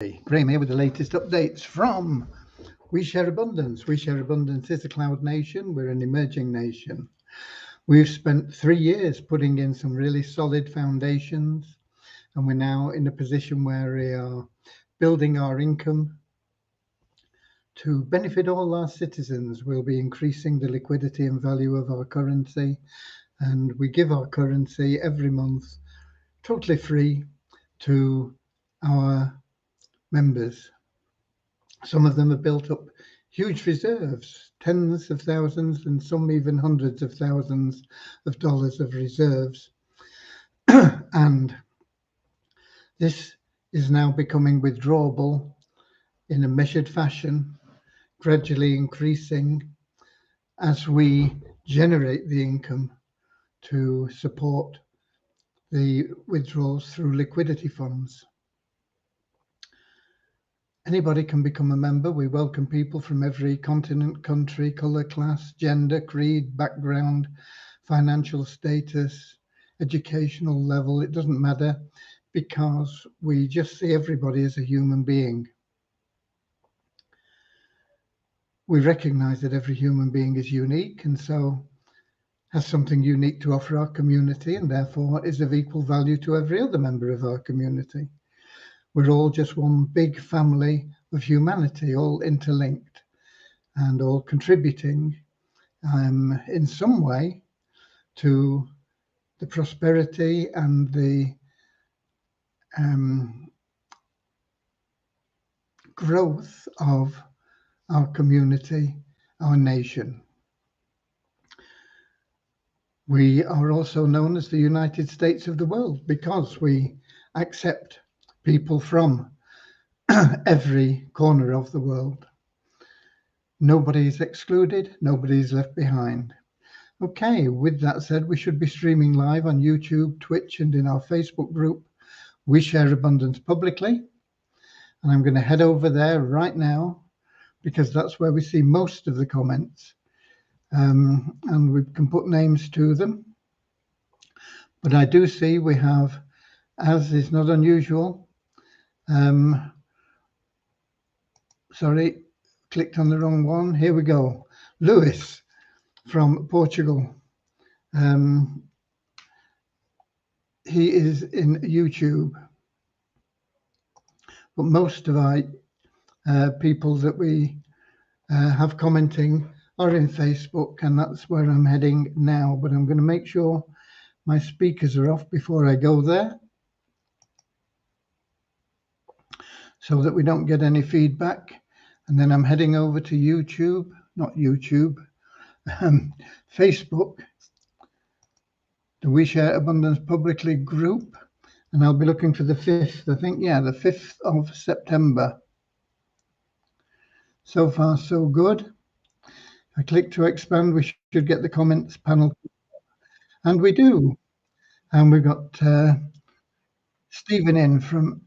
Graham here with the latest updates from We Share Abundance. We Share Abundance is a cloud nation. We're an emerging nation. We've spent 3 years putting in some really solid foundations, and we're now in a position where we are building our income to benefit all our citizens. We'll be increasing the liquidity and value of our currency, and we give our currency every month totally free to our members. Some of them have built up huge reserves, tens of thousands and some even hundreds of thousands of dollars of reserves. And this is now becoming withdrawable in a measured fashion, gradually increasing as we generate the income to support the withdrawals through liquidity funds. Anybody can become a member. We welcome people from every continent, country, colour, class, gender, creed, background, financial status, educational level. It doesn't matter, because we just see everybody as a human being. We recognise that every human being is unique and so has something unique to offer our community, and therefore is of equal value to every other member of our community. We're all just one big family of humanity, all interlinked and all contributing in some way to the prosperity and the growth of our community, our nation. We are also known as the United States of the world because we accept people from every corner of the world. Nobody is excluded, nobody is left behind. Okay, with that said, we should be streaming live on YouTube, Twitch, and in our Facebook group, We Share Abundance Publicly. And I'm going to head over there right now because that's where we see most of the comments. And we can put names to them. But I do see we have, as is not unusual, sorry, clicked on the wrong one. Here we go. Lewis from Portugal. He is in YouTube. But most of our people that we have commenting are in Facebook, and that's where I'm heading now. But I'm going to make sure my speakers are off before I go there, so that we don't get any feedback. And then I'm heading over to YouTube, not YouTube, Facebook, the We Share Abundance Publicly group. And I'll be looking for the 5th, I think, yeah, the 5th of September. So far, so good. I click to expand, we should get the comments panel. And we do. And we've got Stephen in from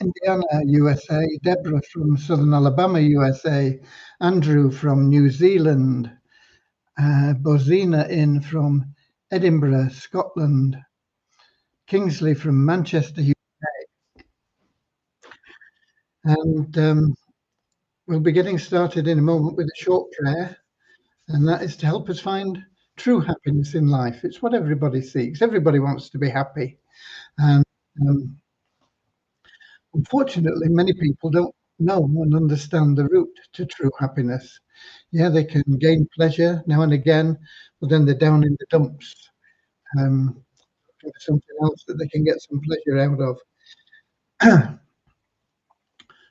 Indiana, USA, Deborah from Southern Alabama, USA, Andrew from New Zealand, Bozina in from Edinburgh, Scotland, Kingsley from Manchester, UK. And we'll be getting started in a moment with a short prayer, and that is to help us find true happiness in life. It's what everybody seeks. Everybody wants to be happy. And unfortunately, many people don't know and understand the route to true happiness. Yeah, they can gain pleasure now and again, but then they're down in the dumps. Something else that they can get some pleasure out of.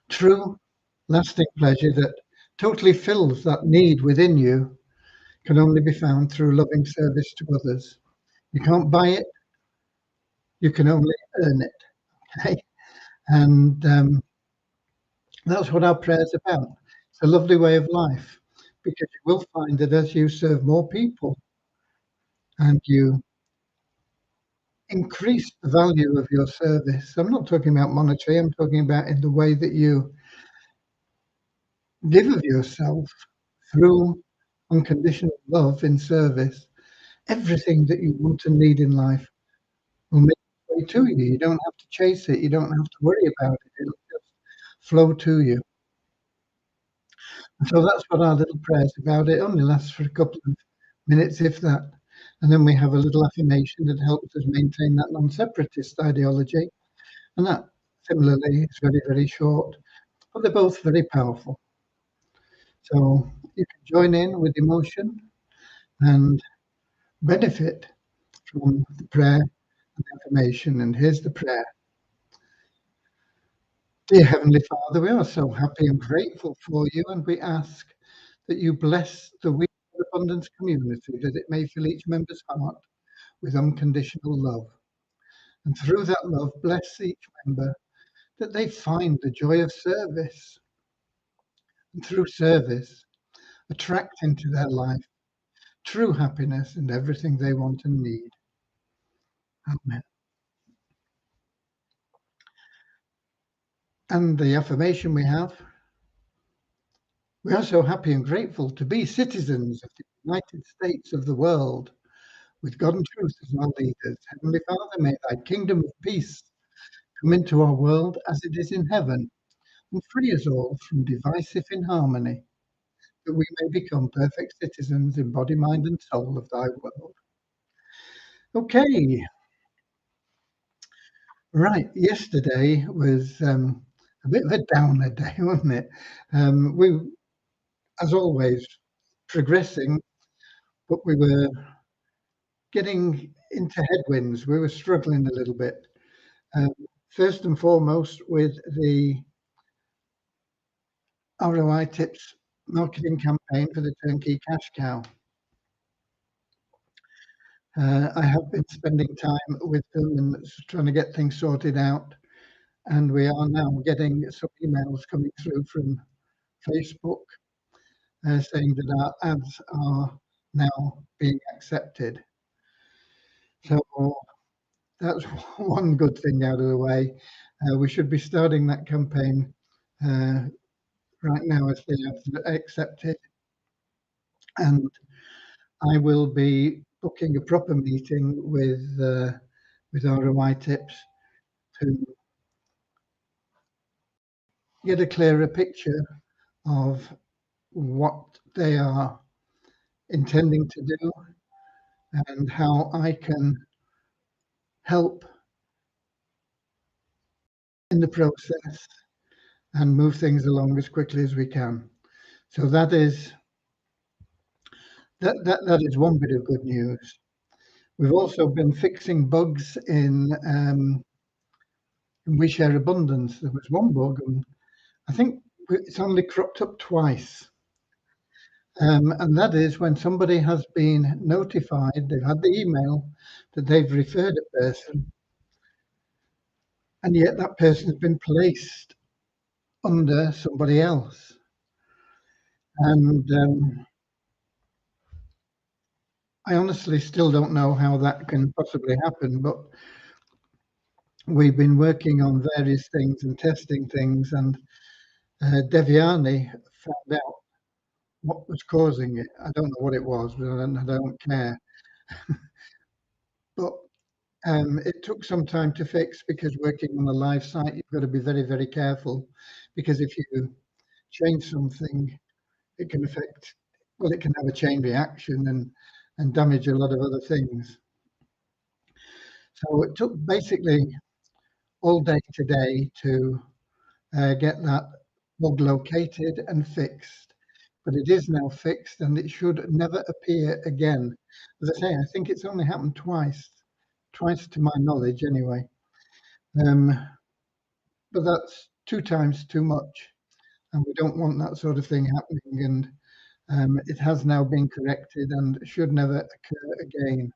True, lasting pleasure that totally fills that need within you can only be found through loving service to others. You can't buy it, you can only earn it. Okay? And that's what our prayer is about. It's a lovely way of life, because you will find that as you serve more people and you increase the value of your service, I'm not talking about monetary, I'm talking about in the way that you give of yourself through unconditional love in service, everything that you want and need in life will make its way to you. You don't have to chase it. You don't have to worry about it. It'll just flow to you. And so that's what our little prayer's about. It only lasts for a couple of minutes, if that. And then we have a little affirmation that helps us maintain that non-separatist ideology. And that, similarly, is very, very short, but they're both very powerful. So you can join in with emotion and benefit from the prayer and the affirmation. And here's the prayer. Dear Heavenly Father, we are so happy and grateful for you, and we ask that you bless the We Share Abundance community, that it may fill each member's heart with unconditional love. And through that love, bless each member that they find the joy of service. And through service, attract into their life true happiness and everything they want and need. Amen. And the affirmation we have: we are so happy and grateful to be citizens of the United States of the world, with God and truth as our leaders. Heavenly Father, may thy kingdom of peace come into our world as it is in heaven, and free us all from divisive inharmony, that we may become perfect citizens in body, mind, and soul of thy world. Okay, right. Yesterday was a bit of a downer day, wasn't it? We, as always, progressing, but we were getting into headwinds. We were struggling a little bit. First and foremost, with the ROI Tips marketing campaign for the Turnkey Cash Cow. I have been spending time with them and trying to get things sorted out. And we are now getting some emails coming through from Facebook saying that our ads are now being accepted. So that's one good thing out of the way. We should be starting that campaign right now as they have accepted. And I will be booking a proper meeting with ROI Tips to get a clearer picture of what they are intending to do and how I can help in the process and move things along as quickly as we can. So that is one bit of good news. We've also been fixing bugs in We Share Abundance. There was one bug, and I think it's only cropped up twice. And that is when somebody has been notified, they've had the email that they've referred a person, and yet that person has been placed under somebody else. And I honestly still don't know how that can possibly happen, but we've been working on various things and testing things, and Deviani found out what was causing it. I don't know what it was, but I don't care. But it took some time to fix, because working on a live site, you've got to be very, very careful, because if you change something, it can affect, well, it can have a chain reaction and damage a lot of other things. So it took basically all day today to get that bug located and fixed. But it is now fixed, and it should never appear again. As I say, I think it's only happened twice to my knowledge anyway. But that's 2 times too much, and we don't want that sort of thing happening. And it has now been corrected and should never occur again.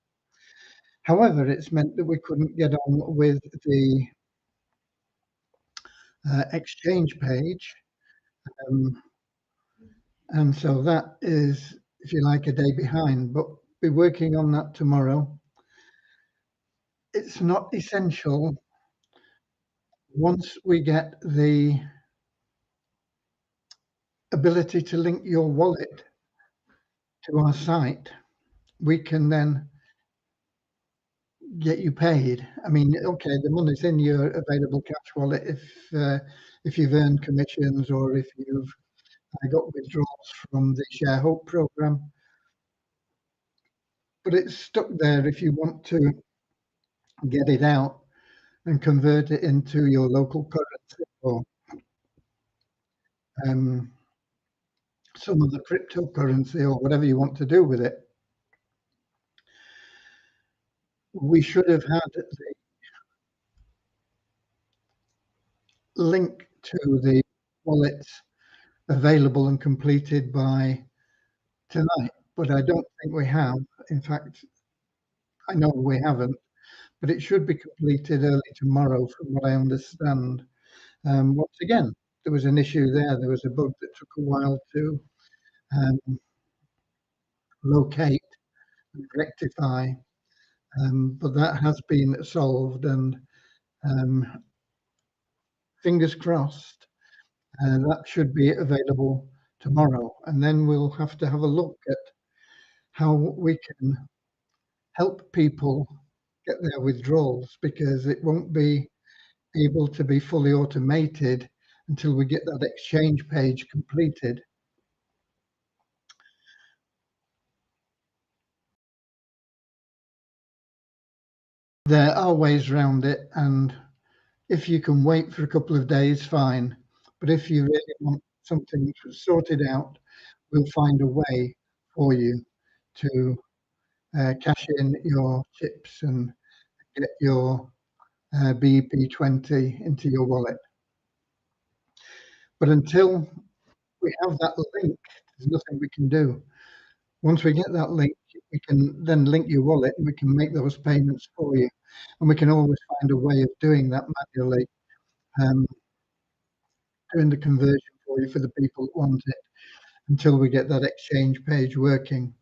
However, it's meant that we couldn't get on with the exchange page. And so that is, if you like, a day behind, but we're working on that tomorrow. It's not essential. Once we get the ability to link your wallet to our site, we can then get you paid. I mean, okay, the money's in your available cash wallet if you've earned commissions or if you've got withdrawals from the Share Hope program. But it's stuck there if you want to get it out and convert it into your local currency or some of the cryptocurrency or whatever you want to do with it. We should have had the link to the wallets available and completed by tonight, but I don't think we have. In fact, I know we haven't, but it should be completed early tomorrow, from what I understand. Once again, there was an issue there. There was a bug that took a while to locate and rectify, but that has been solved, and fingers crossed, that should be available tomorrow. And then we'll have to have a look at how we can help people get their withdrawals, because it won't be able to be fully automated until we get that exchange page completed. There are ways around it, and if you can wait for a couple of days, fine. But if you really want something sorted out, we'll find a way for you to cash in your chips and get your BEP20 into your wallet. But until we have that link, there's nothing we can do. Once we get that link, we can then link your wallet and we can make those payments for you. And we can always find a way of doing that manually, doing the conversion for you for the people that want it until we get that exchange page working.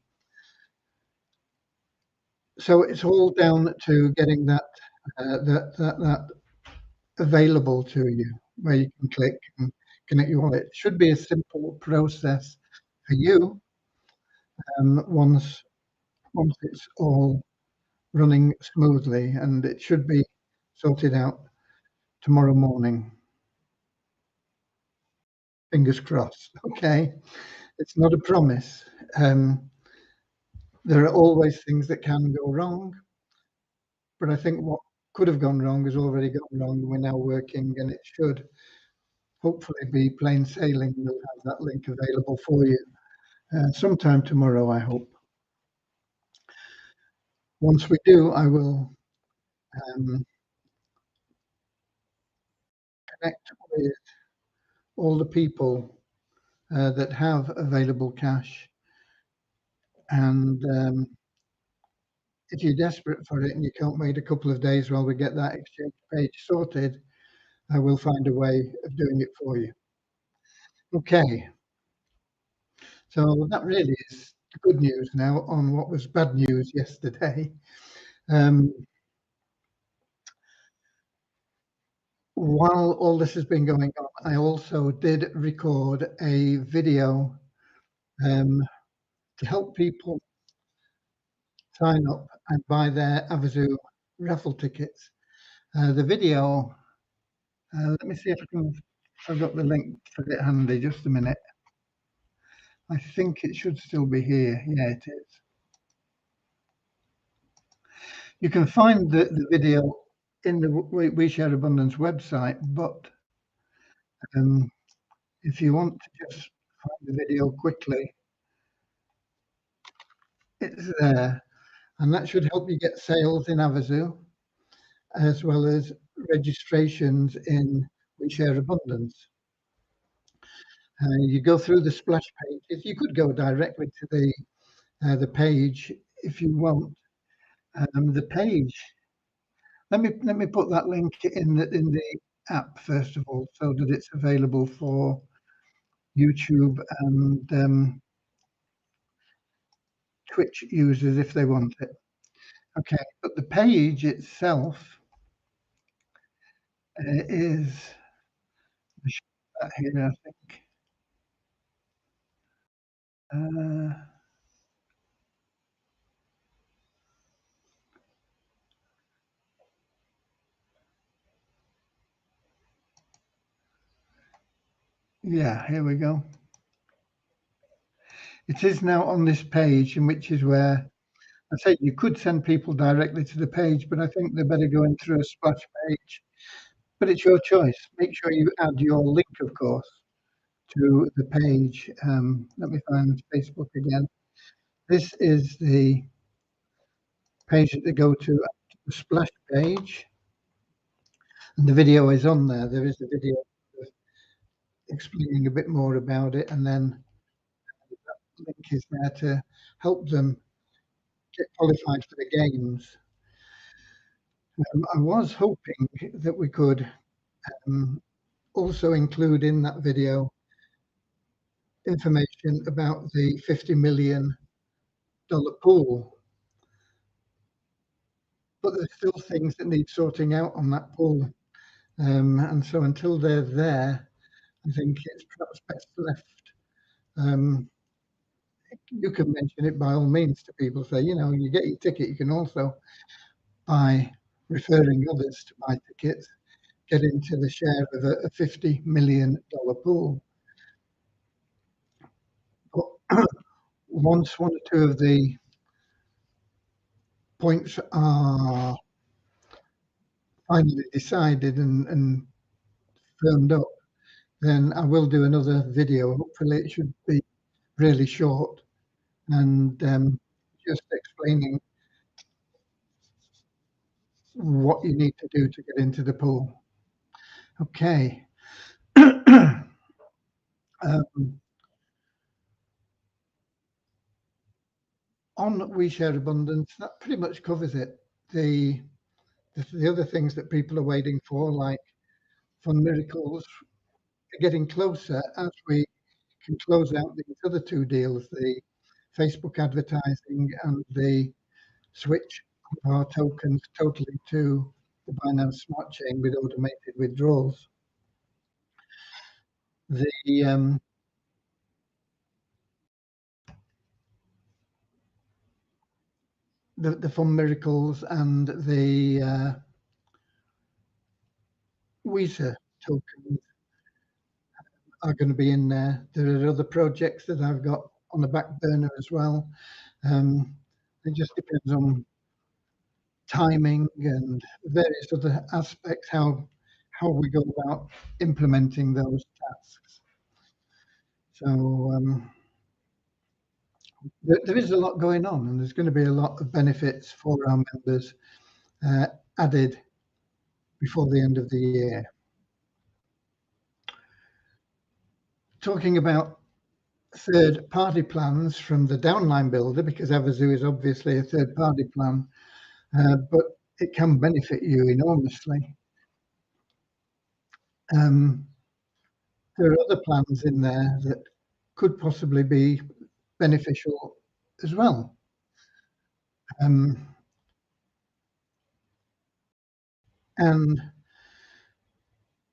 So it's all down to getting that available to you, where you can click and connect your wallet. It should be a simple process for you once it's all running smoothly, and it should be sorted out tomorrow morning. Fingers crossed. Okay, it's not a promise. There are always things that can go wrong, but I think what could have gone wrong has already gone wrong. We're now working, and it should hopefully be plain sailing. We'll have that link available for you sometime tomorrow, I hope. Once we do, I will connect with all the people that have available cash. And if you're desperate for it and you can't wait a couple of days while we get that exchange page sorted, I will find a way of doing it for you. Okay, so that really is the good news now on what was bad news yesterday. While all this has been going on, I also did record a video to help people sign up and buy their Avazu raffle tickets. The video, let me see if I've got the link for it handy, just a minute. I think it should still be here. Yeah, it is. You can find the video in the We Share Abundance website, but if you want to just find the video quickly, it's there. And that should help you get sales in Avazu, as well as registrations in We Share Abundance. You go through the splash pages. You could go directly to the page if you want. The page. Let me put that link in the app first of all, so that it's available for YouTube and Twitch users if they want it. Okay, but the page itself is here, I think. Yeah, here we go. It is now on this page, in which is where I say you could send people directly to the page, but I think they're better going through a splash page. But it's your choice. Make sure you add your link, of course, to the page. Let me find Facebook again. This is the page that they go to, the splash page, and the video is on there. There is a video explaining a bit more about it, and then the link is there to help them get qualified for the games. I was hoping that we could um, also include in that video information about the $50 million pool, but there's still things that need sorting out on that pool. And so until they're there, I think it's perhaps best left. You can mention it by all means to people. Say, you know, you get your ticket, you can also, by referring others to buy tickets, get into the share of a $50 million pool. But once one or two of the points are finally decided and firmed up, then I will do another video. Hopefully it should be really short and just explaining what you need to do to get into the pool. Okay. On We Share Abundance, that pretty much covers it. The other things that people are waiting for, like Fun Miracles, are getting closer as we can close out these other two deals, the Facebook advertising and the switch of our tokens totally to the Binance Smart Chain with automated withdrawals. The Fun Miracles and the Visa tokens are going to be in there. There are other projects that I've got on the back burner as well. It just depends on timing and various other aspects, how we go about implementing those tasks. So there is a lot going on, and there's going to be a lot of benefits for our members added before the end of the year. Talking about third-party plans from the downline builder, because Everzoo is obviously a third-party plan, but it can benefit you enormously. There are other plans in there that could possibly be beneficial as well. And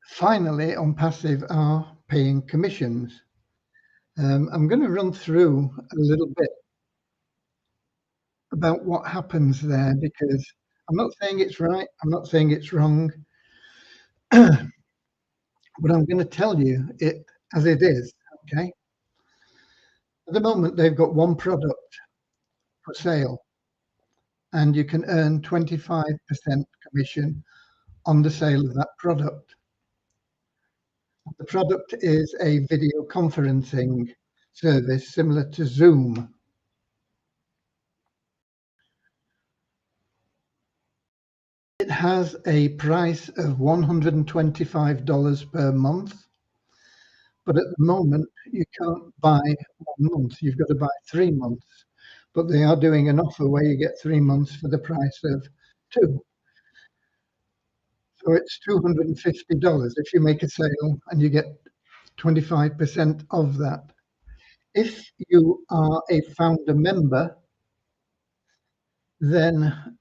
finally, on passive are paying commissions. I'm going to run through a little bit about what happens there, because I'm not saying it's right, I'm not saying it's wrong, but I'm going to tell you it as it is, okay? At the moment, they've got one product for sale, and you can earn 25% commission on the sale of that product. The product is a video conferencing service similar to Zoom. It has a price of $125 per month, but at the moment you can't buy 1 month, you've got to buy 3 months. But they are doing an offer where you get 3 months for the price of 2. So it's $250 if you make a sale and you get 25% of that. If you are a founder member, then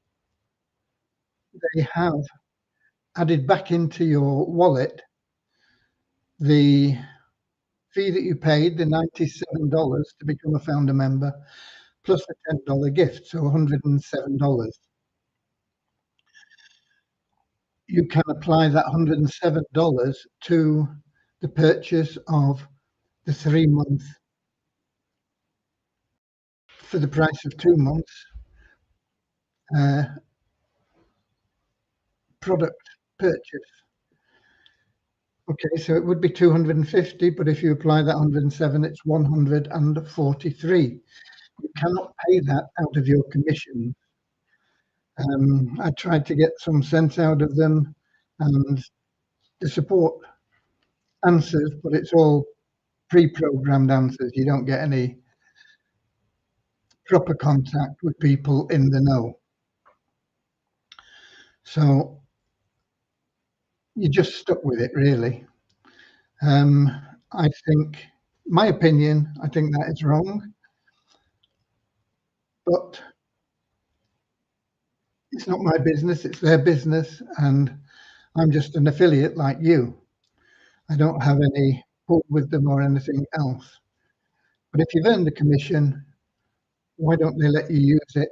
they have added back into your wallet the fee that you paid, the $97 to become a founder member, plus a $10 gift, so $107. You can apply that $107 to the purchase of the 3 month for the price of 2 months product purchase. Okay, so it would be 250, but if you apply that 107, it's 143. You cannot pay that out of your commission. I tried to get some sense out of them and the support answers, but it's all pre-programmed answers. You don't get any proper contact with people in the know. So you're just stuck with it, really. I think, my opinion, I think that is wrong, but it's not my business, it's their business, and I'm just an affiliate like you. I don't have any pull with them or anything else. But if you've earned the commission, why don't they let you use it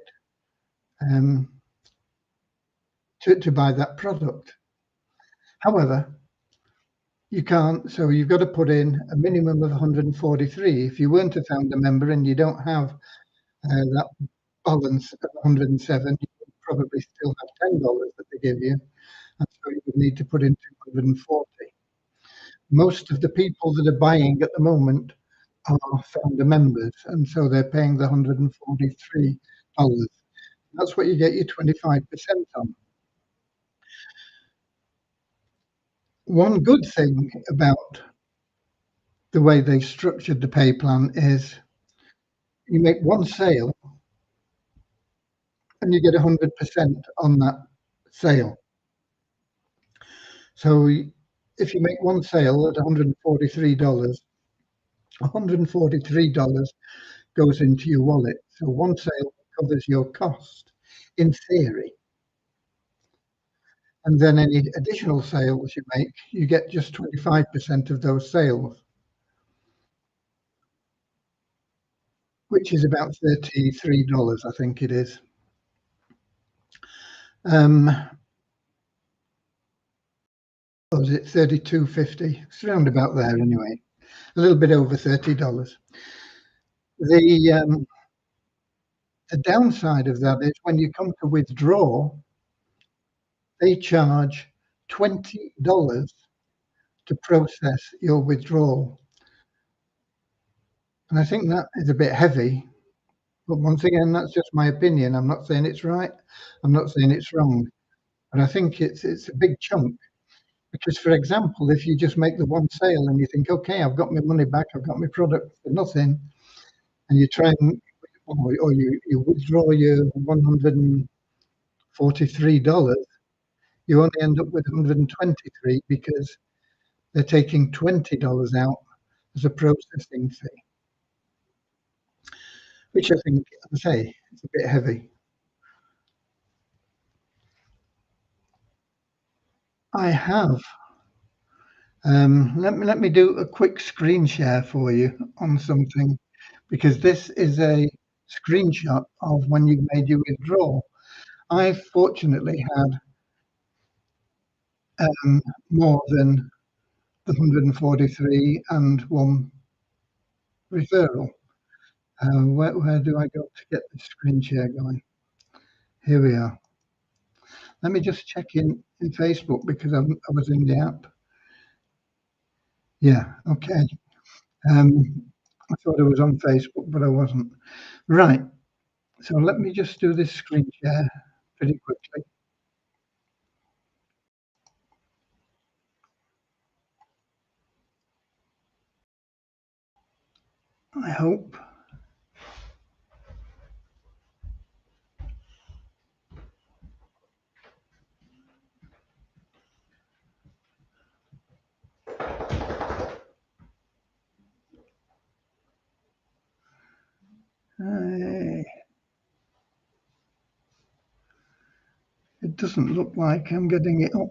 to buy that product? However, you can't, so you've got to put in a minimum of 143. If you weren't a founder member and you don't have that balance of 107, you would probably still have $10 that they give you, and so you would need to put in 240. Most of the people that are buying at the moment are founder members, and so they're paying the $143. That's what you get your 25% on. One good thing about the way they structured the pay plan is you make one sale and you get 100% on that sale. So if you make one sale at $143, $143 goes into your wallet. So one sale covers your cost, in theory. And then any additional sales you make, you get just 25% of those sales, which is about $33, I think it is. Or is it $32.50? It's around about there anyway. A little bit over $30. The downside of that is when you come to withdraw, they charge $20 to process your withdrawal. And I think that is a bit heavy. But once again, that's just my opinion. I'm not saying it's right. I'm not saying it's wrong. But I think it's a big chunk. Because, for example, if you just make the one sale and you think, okay, I've got my money back, I've got my product for nothing, and you try and, or you withdraw your $143, you only end up with 123 because they're taking $20 out as a processing fee, which I think, as I say, is a bit heavy. I have. Let me do a quick screen share for you on something, because this is a screenshot of when you made your withdrawal. I fortunately had more than the 143 and one referral. Where do I go to get the screen share going? Here we are. Let me just check in Facebook because I was in the app. Yeah, okay. I thought I was on Facebook, but I wasn't. Right. So let me just do this screen share pretty quickly. I hope. It doesn't look like I'm getting it up.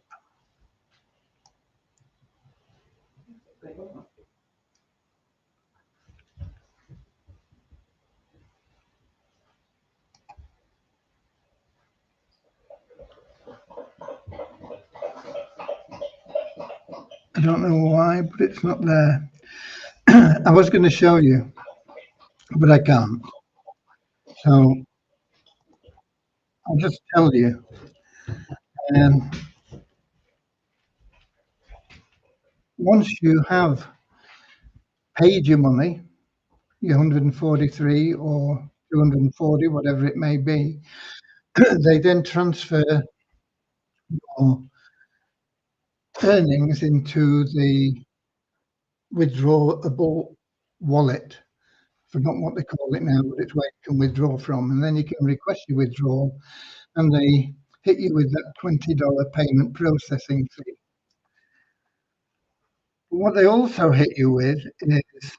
I don't know why, but it's not there. I was going to show you, but I can't. So I'll just tell you. Um, Once you have paid your money, your 143 or 240, whatever it may be, they then transfer your earnings into the withdrawable wallet. Forgotten what they call it now, but it's where you can withdraw from, and then you can request your withdrawal, and they hit you with that $20 payment processing fee. But what they also hit you with is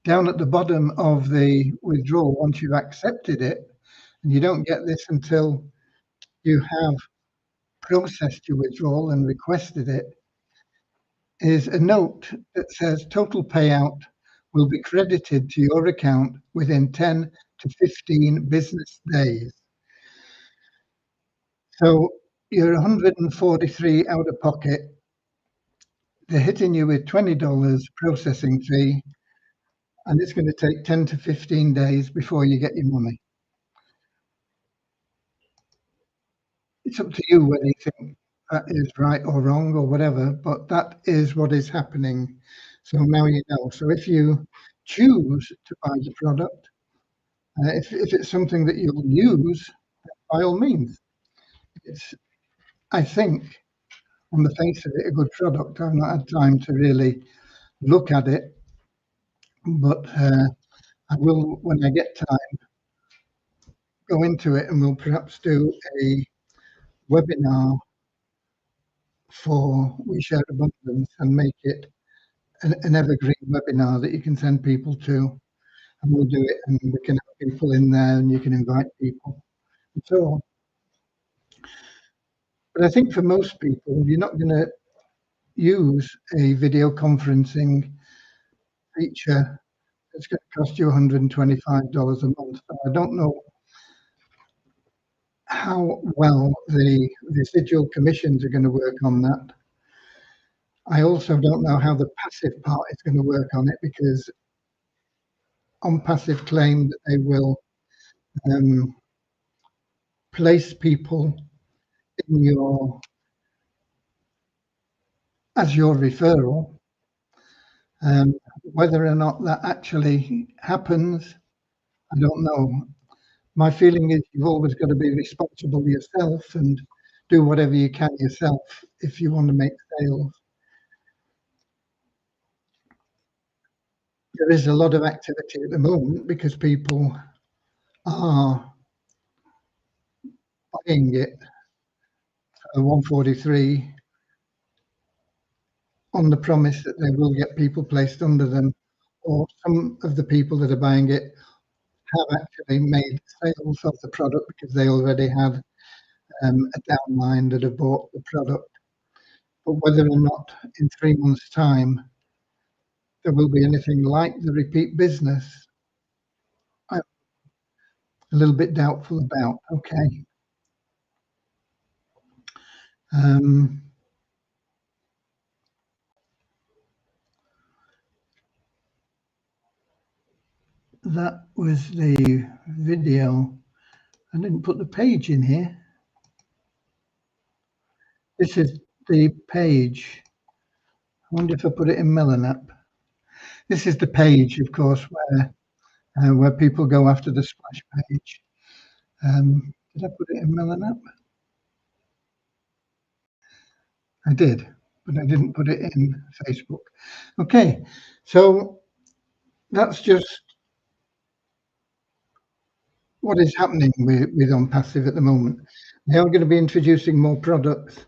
down at the bottom of the withdrawal, once you've accepted it, and you don't get this until you have processed your withdrawal and requested it, is a note that says total payout will be credited to your account within 10 to 15 business days. So you're 143 out of pocket. They're hitting you with $20 processing fee, and it's going to take 10 to 15 days before you get your money. It's up to you whether you think that is right or wrong or whatever, but that is what is happening. So now you know. So if you choose to buy the product, if it's something that you'll use, by all means. It's, I think, on the face of it, a good product. I've not had time to really look at it, but I will, when I get time, go into it, and we'll perhaps do a webinar for We Share Abundance and make it an evergreen webinar that you can send people to, and we'll do it, and we can have people in there, and you can invite people, and so on. But I think for most people, you're not going to use a video conferencing feature that's going to cost you $125 a month. So I don't know how well the residual commissions are going to work on that. I also don't know how the passive part is going to work on it, because on passive claim that they will place people in your as your referral. Whether or not that actually happens, I don't know. My feeling is you've always got to be responsible yourself and do whatever you can yourself if you want to make sales. There is a lot of activity at the moment because people are buying it for 143 on the promise that they will get people placed under them, or some of the people that are buying it have actually made sales of the product because they already had a downline that have bought the product. But whether or not in 3 months' time there will be anything like the repeat business, I'm a little bit doubtful about. Okay. That was the video. I didn't put the page in here. This is the page. I wonder if I put it in Melonap. This is the page, of course, where people go after the splash page. Did I put it in Melonap? I did, but I didn't put it in Facebook. Okay, so that's just what is happening with On Passive at the moment. They are going to be introducing more products.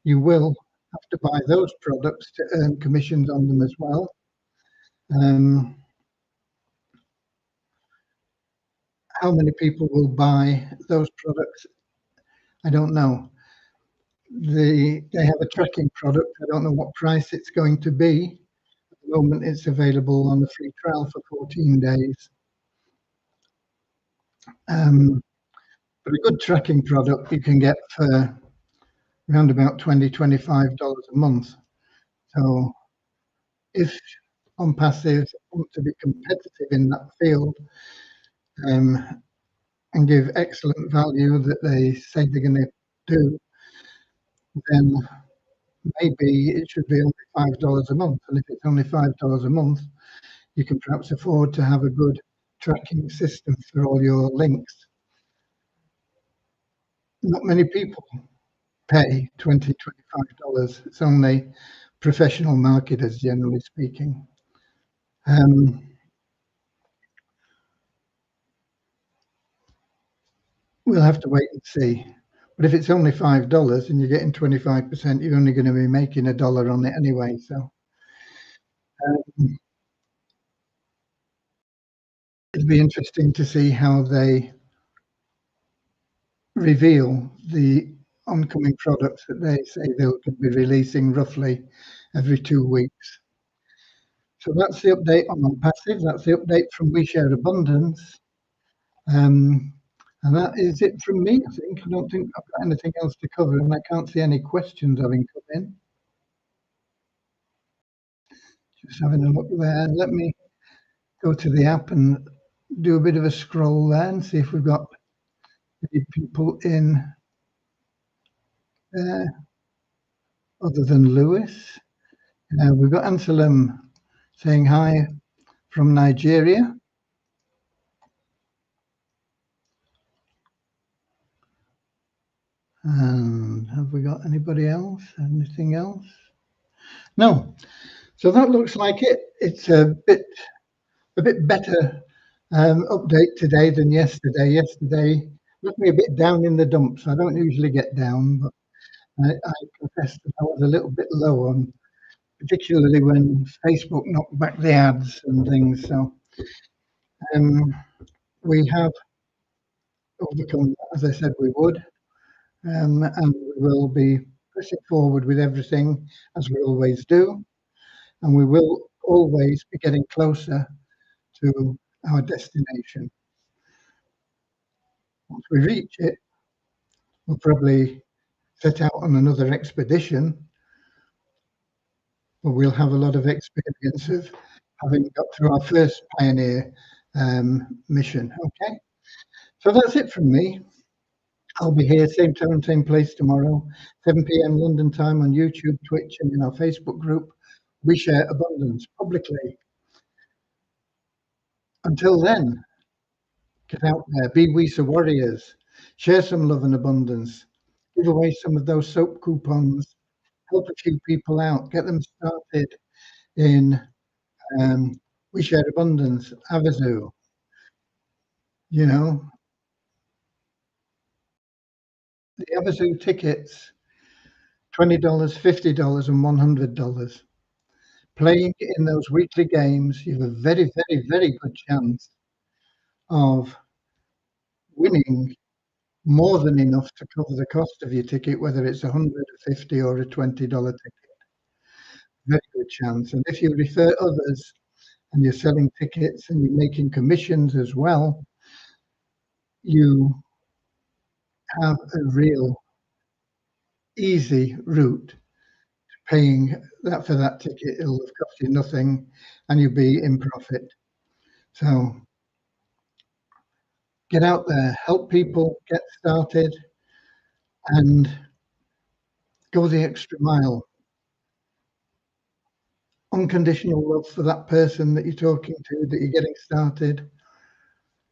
You will have to buy those products to earn commissions on them as well. How many people will buy those products? I don't know. They have a tracking product. I don't know what price it's going to be. At the moment, it's available on the free trial for 14 days. But a good tracking product you can get for around about $20-25 a month. So if on passive want to be competitive in that field, and give excellent value that they say they're going to do, then maybe it should be only $5 a month. And if it's only $5 a month, you can perhaps afford to have a good tracking system for all your links. Not many people pay $20-25. It's only professional marketers, generally speaking. We'll have to wait and see. But if it's only $5 and you're getting 25%, you're only going to be making $1 on it anyway. So it'll be interesting to see how they reveal the oncoming products that they say they'll be releasing roughly every 2 weeks. So that's the update on passive. That's the update from We Share Abundance. And that is it from me, I think. I don't think I've got anything else to cover, and I can't see any questions having come in. Just having a look there. Let me go to the app and do a bit of a scroll there and see if we've got any people in there other than Lewis. We've got Anselm saying hi from Nigeria. And have we got anybody else? Anything else? No. So that looks like it. It's a bit better update today than yesterday. Yesterday left me a bit down in the dumps. I don't usually get down, but I confess that I was a little bit low on, particularly when Facebook knocked back the ads and things. So we have overcome that, as I said we would, and we will be pushing forward with everything as we always do, and we will always be getting closer to our destination. Once we reach it, we'll probably set out on another expedition, but we'll have a lot of experience of having got through our first pioneer mission. Okay, so that's it from me. I'll be here same time, same place tomorrow, 7 p.m. London time on YouTube, Twitch, and in our Facebook group. We share abundance publicly. Until then, get out there, be WISA warriors, share some love and abundance, give away some of those soap coupons, help a few people out, get them started in We Share Abundance, Avazu. You know, the Avazu tickets, $20, $50, and $100. Playing in those weekly games, you have a very, very, very good chance of winning more than enough to cover the cost of your ticket, whether it's $100, $50, or a $20 ticket. Very good chance. And if you refer others and you're selling tickets and you're making commissions as well, you have a real easy route to paying that for that ticket. It'll have cost you nothing and you'll be in profit. So get out there, help people get started, and go the extra mile. Unconditional love for that person that you're talking to, that you're getting started.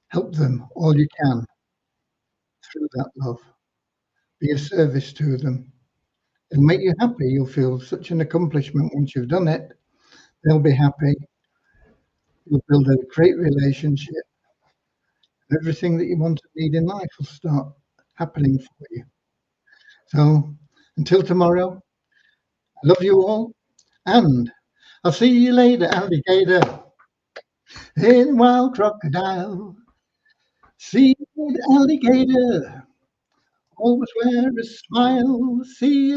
Help them all you can through that love. Be of service to them. It'll make you happy. You'll feel such an accomplishment once you've done it. They'll be happy. You'll build a great relationship. Everything that you want and need in life will start happening for you. So until tomorrow, I love you all, and I'll see you later, alligator. Hey, wild crocodile. See you later, alligator. Always wear a smile. See you.